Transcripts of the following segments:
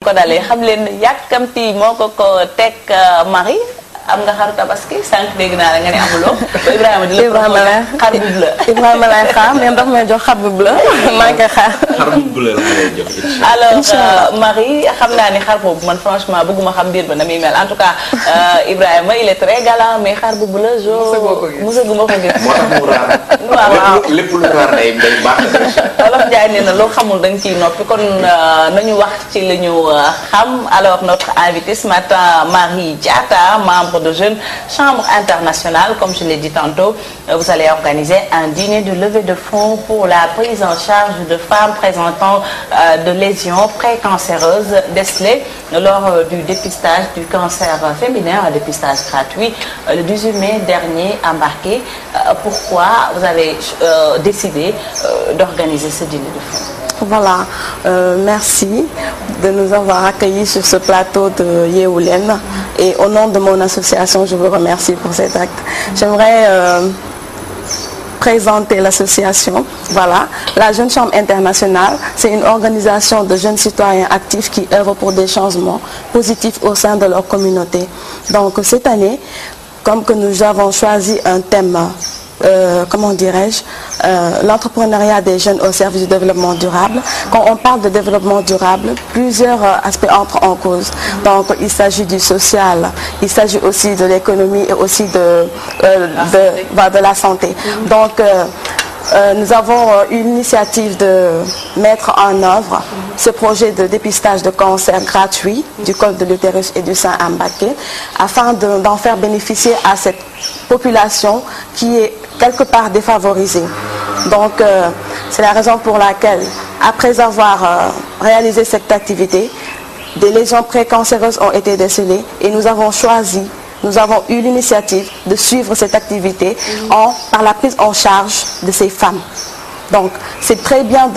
ko dalee xam leen yàkkamti moo ko teg Marie am nga xaru tabaski sànq dégg naa la nga ne amuloo. Ibrahima di la xar bu bleu. Ibrahima lay xaar mais ndax may jox xar bu bleu maa ngi koy xaar. xar bu bleu la lay jox. alors Marie xam naa ni xar boobu man franchement bëgguma xam biir ba na muy mel en tout cas Ibrahima il est très galant mais xar bu bleu mosaguma ko gis. moo tax mu raar. waaw lépp lu raar day baax. Wolof Njaay nee na loo xamul da nga ciy noppi kon nañu wax ci li ñu xam alors notre invité ce matin Marie Diatta membre de Jeunes Chambre Internationale, comme je l'ai dit tantôt, vous allez organiser un dîner de levée de fonds pour la prise en charge de femmes présentant de lésions précancéreuses décelées lors du dépistage du cancer féminin, un dépistage gratuit le 18 mai dernier à Mbacké. Pourquoi vous avez décidé d'organiser ce dîner de fonds? Voilà, merci de nous avoir accueillis sur ce plateau de Yeewu Leen et au nom de mon association, je vous remercie pour cet acte. J'aimerais présenter l'association. Voilà, la Jeune Chambre Internationale, c'est une organisation de jeunes citoyens actifs qui œuvrent pour des changements positifs au sein de leur communauté. Donc cette année, comme que nous avons choisi un thème comment dirais-je, l'entrepreneuriat des jeunes au service du développement durable. Quand on parle de développement durable, plusieurs aspects entrent en cause. Donc il s'agit du social, il s'agit aussi de l'économie et aussi de la santé. Donc nous avons une initiative de mettre en œuvre ce projet de dépistage de cancer gratuit du col de l'utérus et du sein à Mbacké afin d'en faire bénéficier à cette population qui est quelque part défavorisée. Donc c'est la raison pour laquelle, après avoir réalisé cette activité, des lésions précancéreuses ont été décelées et nous avons eu l'initiative de suivre cette activité par la prise en charge de ces femmes. Donc, c'est très bien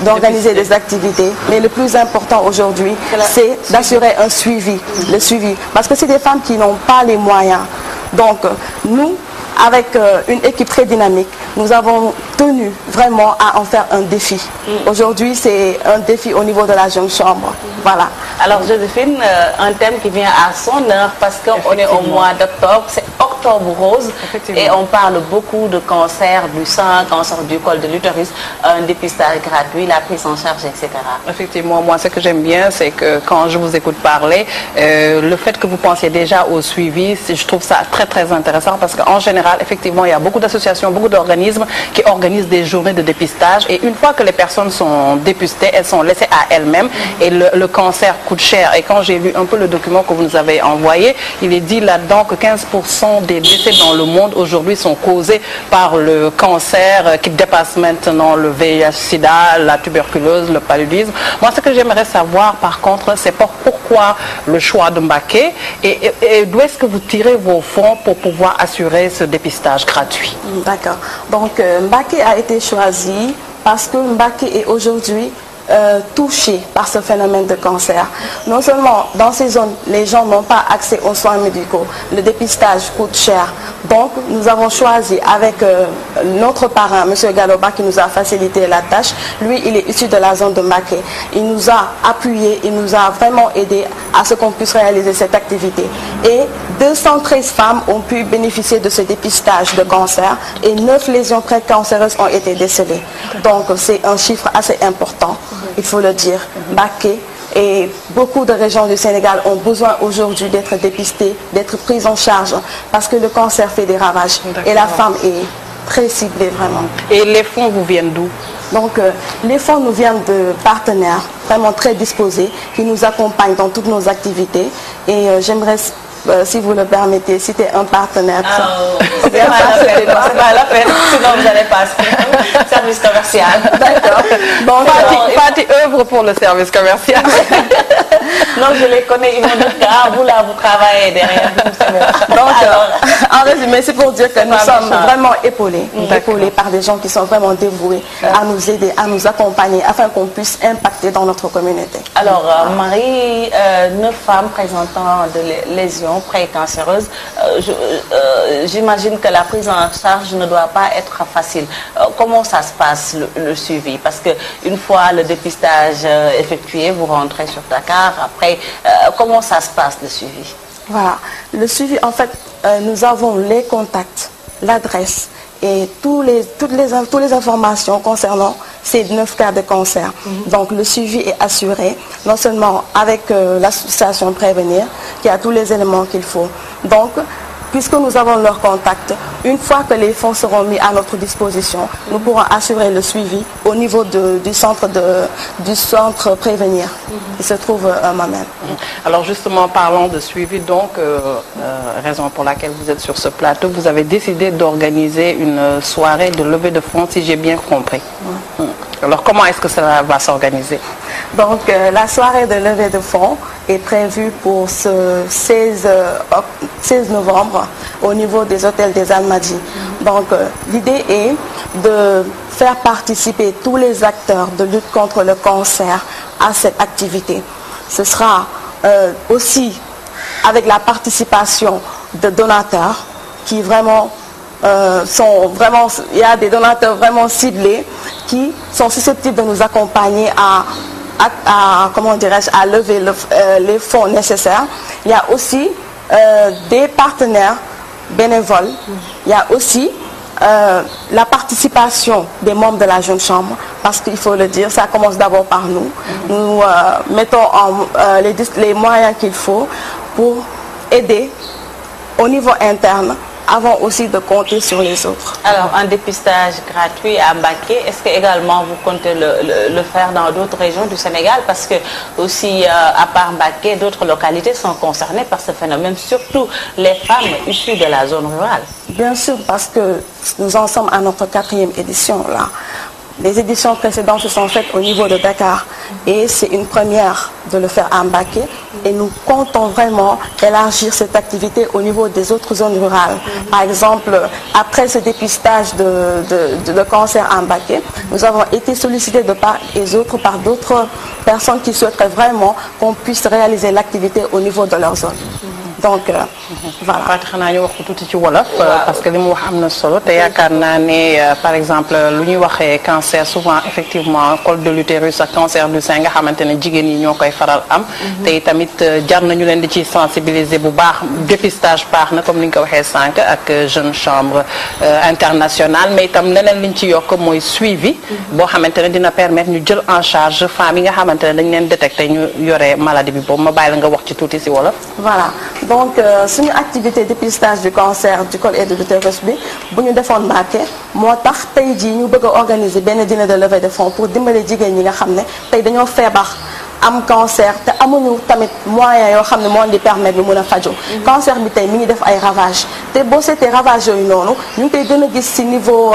d'organiser des activités, mais le plus important aujourd'hui, c'est d'assurer un suivi, le suivi. Parce que c'est des femmes qui n'ont pas les moyens. Donc, nous, avec une équipe très dynamique, nous avons tenu vraiment à en faire un défi. Aujourd'hui, c'est un défi au niveau de la Jeune Chambre. Voilà. Alors, Joséphine, un thème qui vient à son heure parce qu'on est au mois d'octobre, c'est Octobre Rose et on parle beaucoup de cancer du sein, cancer du col de l'utérus, un dépistage gratuit, la prise en charge, etc. Effectivement, moi, ce que j'aime bien, c'est que quand je vous écoute parler, le fait que vous pensiez déjà au suivi, je trouve ça très, très intéressant parce qu'en général, effectivement, il y a beaucoup d'associations, beaucoup d'organismes qui organisent des journées de dépistage et une fois que les personnes sont dépistées, elles sont laissées à elles-mêmes et le cancer coûte cher. Et quand j'ai lu un peu le document que vous nous avez envoyé, il est dit là-dedans que 15% des décès dans le monde aujourd'hui sont causés par le cancer qui dépasse maintenant le VIH-Sida, la tuberculose, le paludisme. Moi, ce que j'aimerais savoir, par contre, c'est pourquoi le choix de Mbacké et d'où est-ce que vous tirez vos fonds pour pouvoir assurer ce dépistage gratuit? D'accord. Donc, Mbacké a été choisi parce que Mbacké est aujourd'hui touchés par ce phénomène de cancer. Non seulement dans ces zones, les gens n'ont pas accès aux soins médicaux, le dépistage coûte cher. Donc nous avons choisi avec notre parrain, M. Galoba, qui nous a facilité la tâche. Lui, il est issu de la zone de Mbacké. Il nous a appuyés, il nous a vraiment aidé à ce qu'on puisse réaliser cette activité. Et 213 femmes ont pu bénéficier de ce dépistage de cancer et 9 lésions précancéreuses ont été décelées. Donc c'est un chiffre assez important. Il faut le dire, Mbacké et beaucoup de régions du Sénégal ont besoin aujourd'hui d'être dépistées, d'être prises en charge parce que le cancer fait des ravages et la femme est très ciblée vraiment. Et les fonds vous viennent d'où? Donc les fonds nous viennent de partenaires vraiment très disposés qui nous accompagnent dans toutes nos activités et j'aimerais si vous le permettez, citer un partenaire. C'est pas la peine, sinon vous allez passer service commercial. D'accord. Donc, Fati œuvre pour le service commercial. Non, je les connais, ils m'ont dit que vous là, vous travaillez derrière. Donc, en résumé, c'est pour dire que nous sommes vraiment épaulés par des gens qui sont vraiment dévoués à nous aider, à nous accompagner, afin qu'on puisse impacter dans notre communauté. Alors, Marie, 9 femmes présentant de lésions populations précancéreuses. J'imagine que la prise en charge ne doit pas être facile. Comment ça se passe le suivi? Parce que une fois le dépistage effectué, vous rentrez sur Dakar. Après, comment ça se passe le suivi? Voilà, le suivi, en fait, nous avons les contacts, l'adresse et toutes les informations concernant ces 9 cas de cancer. Donc le suivi est assuré, non seulement avec l'association Prévenir, qui a tous les éléments qu'il faut. Donc, puisque nous avons leur contact, une fois que les fonds seront mis à notre disposition, nous pourrons assurer le suivi au niveau du centre Prévenir, qui se trouve à Mamelles. Alors justement, parlons de suivi, donc, raison pour laquelle vous êtes sur ce plateau, vous avez décidé d'organiser une soirée de levée de fonds, si j'ai bien compris. Alors comment est-ce que cela va s'organiser? Donc la soirée de levée de fonds est prévue pour ce 16 novembre au niveau des hôtels des Almadies. Donc l'idée est de faire participer tous les acteurs de lutte contre le cancer à cette activité. Ce sera aussi avec la participation de donateurs qui vraiment il y a des donateurs vraiment ciblés qui sont susceptibles de nous accompagner comment dirais-je, à lever les fonds nécessaires. Il y a aussi des partenaires bénévoles. Il y a aussi la participation des membres de la Jeune Chambre, parce qu'il faut le dire, ça commence d'abord par nous. Nous mettons les moyens qu'il faut pour aider au niveau interne, avant aussi de compter sur les autres. Alors, un dépistage gratuit à Mbacké, est-ce que également vous comptez le faire dans d'autres régions du Sénégal? Parce que aussi, à part Mbacké, d'autres localités sont concernées par ce phénomène, surtout les femmes issues de la zone rurale. Bien sûr, parce que nous en sommes à notre 4e édition là. Les éditions précédentes se sont faites au niveau de Dakar et c'est une première de le faire à Mbacké et nous comptons vraiment élargir cette activité au niveau des autres zones rurales. Par exemple, après ce dépistage de cancer à Mbacké, nous avons été sollicités de part et d'autre par d'autres personnes qui souhaiteraient vraiment qu'on puisse réaliser l'activité au niveau de leur zone. Donc voilà. xanaa ñu wax ko tuuti ci wolof. parce que li mu wax am na solo te yaakaar naa ne par exemple lu ñuy waxee cancer souvent effectivement col de l'utérus ak cancer du sein nga xamante ne jigéen yi ñoo koy faral am. te tamit jar nañu leen di ci sensibiliser bu baax dépistage baax na comme ni nga ko waxee sànq ak Jeune Chambre internationale mais itam leneen liñ ci yokk mooy suivi. boo xamante ne dina permettre ñu jël en charge femmes yi nga xamante ne dañ leen détecté ñu yore maladie bi boobu ma bàyyi la nga wax ci tuuti si wolof. Voilà. Donc suñu activité dépistage du cancer du col et de l'utérus bi bu ñu defoon Mbacké moo tax tey jii ñu bëgg a organiser benn dîner de levée de fonds pour dimbale jigéen ñi nga xam ne tey dañoo feebar am cancer te amuñu tamit moyens yoo xam ne moo di permettre ñu mën a faju cancer bi tey mi ngi def ay ravages te boo seetee ravages yooyu noonu ñu ngi koy gën a gis ci niveau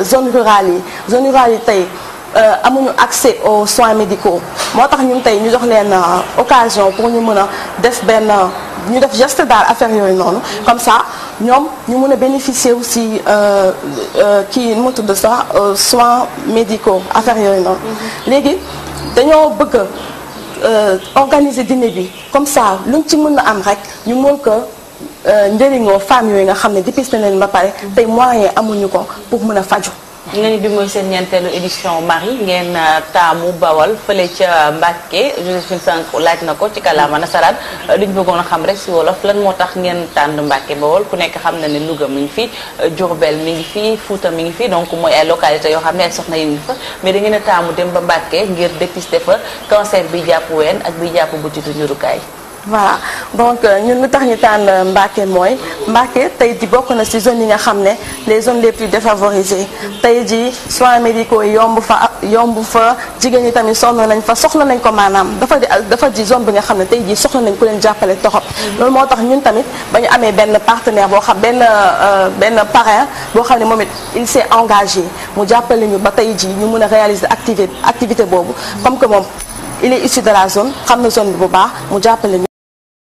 zone rurale yi tey amuñu accès aux soins médicaux moo tax ñun tey ñu jox leen occasion pour ñu mën a def ñu def geste daal affaire yooyu noonu comme ça ñoom ñu mën a bénéficier aussi kii nu mu tudd sax soins médicaux affaire yooyu noonu léegi dañoo bëgg organiser dîner bi comme ça luñ ci mën a am rek ñu mën ko njëriñoo femmes yooyu nga xam ne dépisté nañ ba pare tey moyen amuñu ko pour mën a faju nga ni bi mooy seen ñeenteelu édition Marie ngeen taamu Bawal fële ca Mbacké Joséphine Sanko laaj na ko ci kàllaama nasaraan duñ bëggoon a xam rek si wolof lan moo tax ngeen tànn Mbacké Bawal ku nekk xam na ne Louga mi ngi fi Diourbel mi ngi fi Fouta mi ngi fi donc mooy ay localités yoo xam ne ay soxna yi ngi fa mais da ngeen a taamu dem ba Mbacké ngir dépister fa cancer bi jàpp ween ak bi jàpp butitu njurukaay. Voilà donc ñun lu tax ñu tànn Mbacké mooy Mbacké tey ji bokk na ci zones yi nga xam ne les zones les plus défavorisées tey ji soins médicaux yi yomb fa jigéen ñi tamit sonn nañ fa soxla nañ ko maanaam dafa di zone bi nga xam ne tey ji soxla nañ ku leen jàppale torop loolu moo tax ñun tamit ba ñu amee benn partenaire boo xam benn parrain boo xam ne moom it il s'est engagé mu jàppale ñu ba tey ji ñu mën a réaliser activité boobu comme que moom il est issu de la zone xam na zone bi bu baax mu jàppale ñu